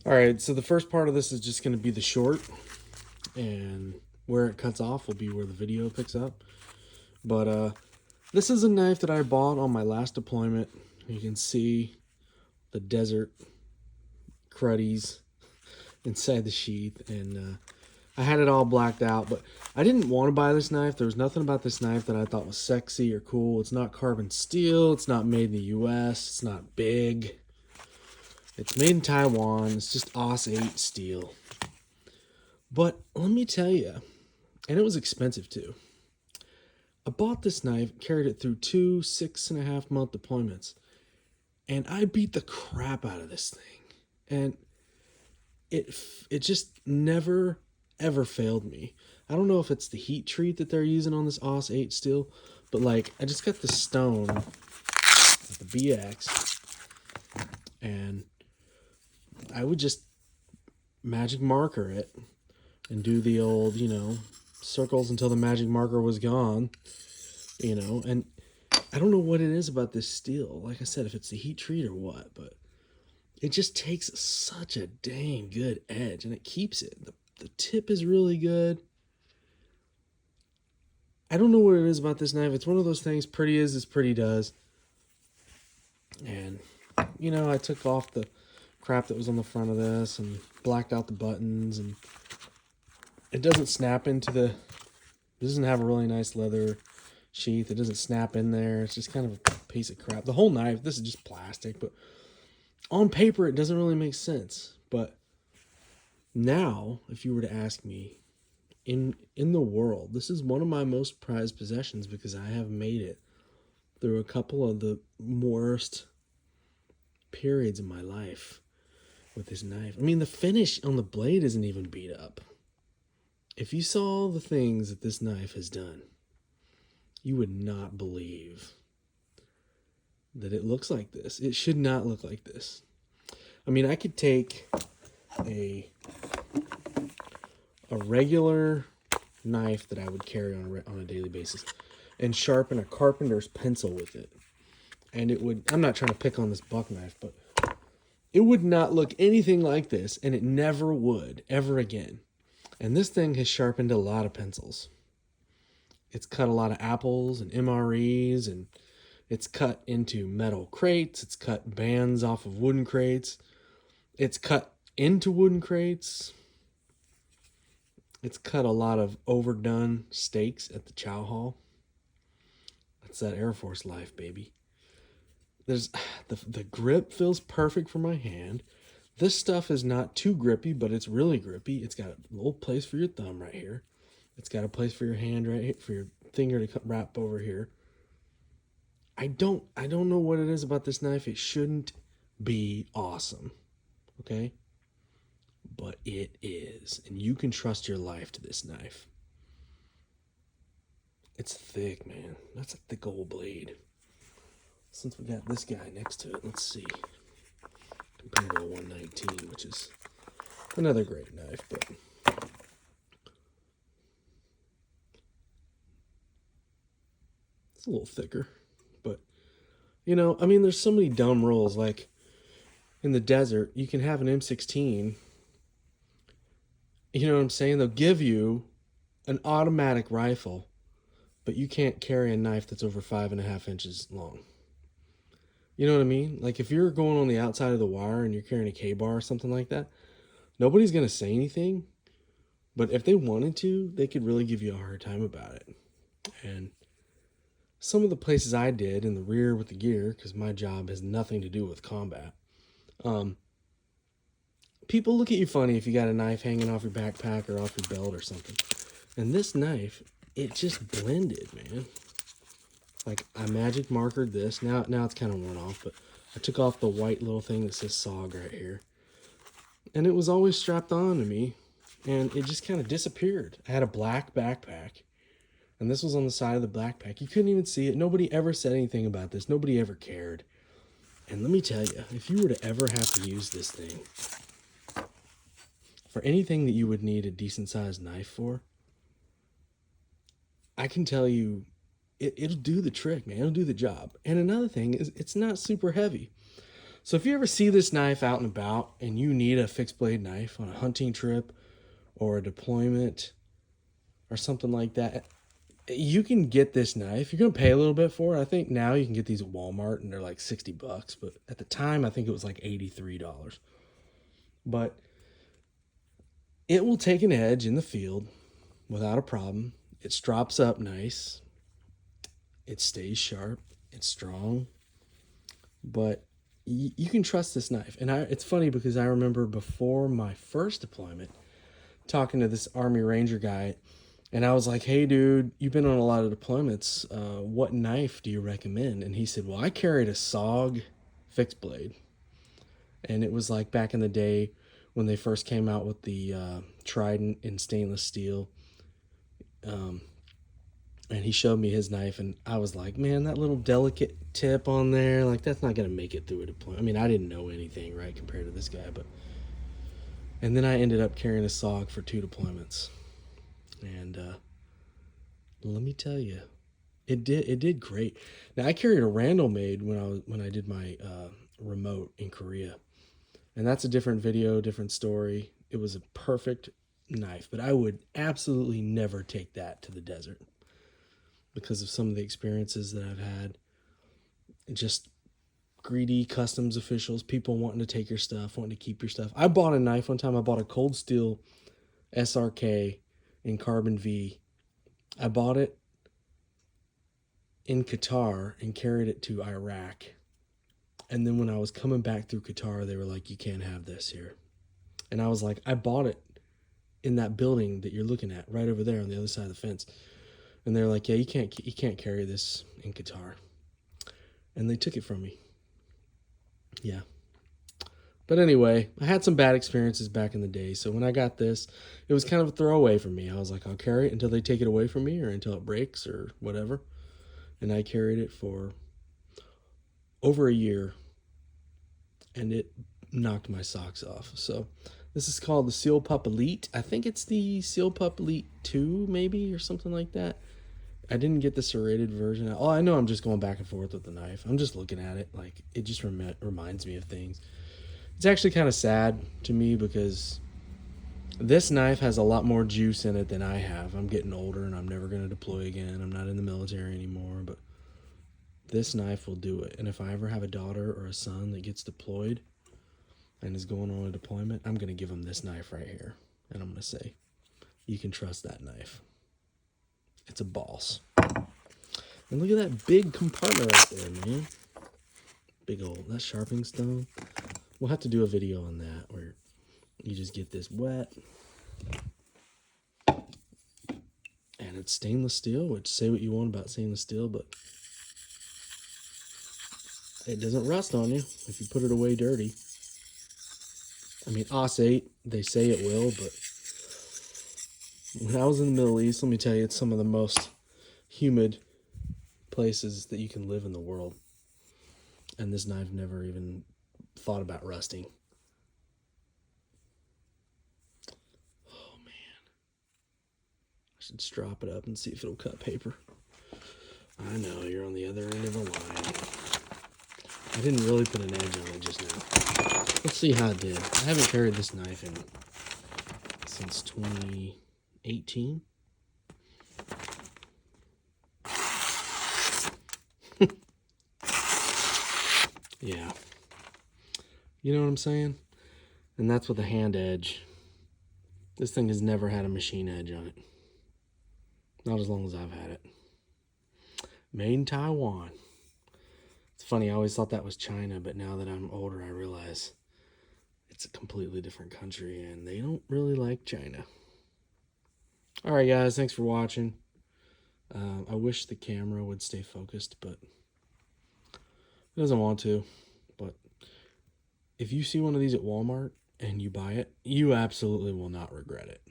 All right, so the first part of this is just going to be the short, and where it cuts off will be where the video picks up. But this is a knife that I bought on my last deployment. You can see the desert cruddies inside the sheath, and I had it all blacked out. But I didn't want to buy this knife. There was nothing about this knife that I thought was sexy or cool. It's not carbon steel. It's not made in the U.S. It's not big. It's made in Taiwan. It's just AUS 8 steel. But let me tell you, and it was expensive too. I bought this knife, carried it through 2 6.5 month deployments, and I beat the crap out of this thing. And it just never ever failed me. I don't know if it's the heat treat that they're using on this AUS 8 steel, but like I just got the stone, the BX, and I would just magic marker it and do the old, circles until the magic marker was gone, and I don't know what it is about this steel. Like I said, if it's the heat treat or what, but it just takes such a dang good edge and it keeps it. The tip is really good. I don't know what it is about this knife. It's one of those things, pretty as pretty does. And, I took off the crap that was on the front of this and blacked out the buttons, and it doesn't snap into it doesn't have a really nice leather sheath. It doesn't snap in there. It's just kind of a piece of crap. The whole knife, this is just plastic, but on paper it doesn't really make sense. But now, if you were to ask me, in the world, this is one of my most prized possessions because I have made it through a couple of the worst periods in my life with this knife. I mean, the finish on the blade isn't even beat up. If you saw the things that this knife has done, you would not believe that it looks like this. It should not look like this. I mean, I could take a regular knife that I would carry on a daily basis and sharpen a carpenter's pencil with it. And it would, I'm not trying to pick on this buck knife, but it would not look anything like this, and it never would, ever again. And this thing has sharpened a lot of pencils. It's cut a lot of apples and MREs, and it's cut into metal crates. It's cut bands off of wooden crates. It's cut into wooden crates. It's cut a lot of overdone steaks at the chow hall. That's that Air Force life, baby. There's the grip feels perfect for my hand. This stuff is not too grippy, but it's really grippy. It's got a little place for your thumb right here. It's got a place for your hand right here, for your finger to wrap over here. I don't know what it is about this knife. It shouldn't be awesome, okay? But it is, and you can trust your life to this knife. It's thick, man. That's a thick old blade. Since we got this guy next to it, let's see. Compared to a 119, which is another great knife, but it's a little thicker. But, I mean, there's so many dumb rules. Like, in the desert, you can have an M16. You know what I'm saying? They'll give you an automatic rifle, but you can't carry a knife that's over 5.5 inches long. You know what I mean? Like, if you're going on the outside of the wire and you're carrying a K-bar or something like that, nobody's going to say anything. But if they wanted to, they could really give you a hard time about it. And some of the places I did in the rear with the gear, because my job has nothing to do with combat, people look at you funny if you got a knife hanging off your backpack or off your belt or something. And this knife, it just blended, man. Like, I magic markered this. Now it's kind of worn off, but I took off the white little thing that says SOG right here. And it was always strapped on to me, and it just kind of disappeared. I had a black backpack, and this was on the side of the backpack. You couldn't even see it. Nobody ever said anything about this. Nobody ever cared. And let me tell you, if you were to ever have to use this thing for anything that you would need a decent-sized knife for, I can tell you, it'll do the trick, man. It'll do the job. And another thing is, it's not super heavy. So if you ever see this knife out and about and you need a fixed blade knife on a hunting trip or a deployment or something like that, you can get this knife. You're going to pay a little bit for it. I think now you can get these at Walmart and they're like $60, but at the time I think it was like $83. But it will take an edge in the field without a problem. It strops up nice. It stays sharp. It's strong. But you can trust this knife. And it's funny because I remember before my first deployment talking to this Army Ranger guy, and I was like, hey, dude, you've been on a lot of deployments. What knife do you recommend? And he said, well, I carried a SOG fixed blade. And it was like back in the day when they first came out with the Trident in stainless steel. And he showed me his knife, and I was like, man, that little delicate tip on there, like, that's not going to make it through a deployment. I mean, I didn't know anything, right, compared to this guy, but... And then I ended up carrying a SOG for 2 deployments. And let me tell you, it did great. Now, I carried a Randall made when I did my remote in Korea. And that's a different video, different story. It was a perfect knife, but I would absolutely never take that to the desert because of some of the experiences that I've had. Just greedy customs officials, people wanting to take your stuff, wanting to keep your stuff. I bought a knife one time. I bought a Cold Steel SRK in Carbon V. I bought it in Qatar and carried it to Iraq. And then when I was coming back through Qatar, they were like, you can't have this here. And I was like, I bought it in that building that you're looking at right over there on the other side of the fence. And they're like, yeah, you can't carry this in Qatar. And they took it from me. Yeah. But anyway, I had some bad experiences back in the day. So when I got this, it was kind of a throwaway for me. I was like, I'll carry it until they take it away from me or until it breaks or whatever. And I carried it for over a year, and it knocked my socks off. So this is called the Seal Pup Elite. I think it's the Seal Pup Elite 2 maybe or something like that. I didn't get the serrated version. Oh, I know I'm just going back and forth with the knife. I'm just looking at it. Like, it just reminds me of things. It's actually kind of sad to me because this knife has a lot more juice in it than I have. I'm getting older and I'm never going to deploy again. I'm not in the military anymore, but this knife will do it. And if I ever have a daughter or a son that gets deployed and is going on a deployment, I'm going to give them this knife right here. And I'm going to say, you can trust that knife. It's a boss. And look at that big compartment right there, man. Big old, that sharpening stone. We'll have to do a video on that where you just get this wet. And it's stainless steel, which say what you want about stainless steel, but it doesn't rust on you if you put it away dirty. I mean, Os 8, they say it will, but when I was in the Middle East, let me tell you, it's some of the most humid places that you can live in the world. And this knife never even thought about rusting. Oh, man. I should strop it up and see if it'll cut paper. I know, you're on the other end of the line. I didn't really put an edge on it just now. Let's see how it did. I haven't carried this knife since 2018. Yeah. You know what I'm saying? And that's with a hand edge. This thing has never had a machine edge on it. Not as long as I've had it. Made in Taiwan. It's funny, I always thought that was China, but now that I'm older, I realize it's a completely different country, and they don't really like China. All right, guys, thanks for watching. I wish the camera would stay focused, but it doesn't want to. But if you see one of these at Walmart and you buy it, you absolutely will not regret it.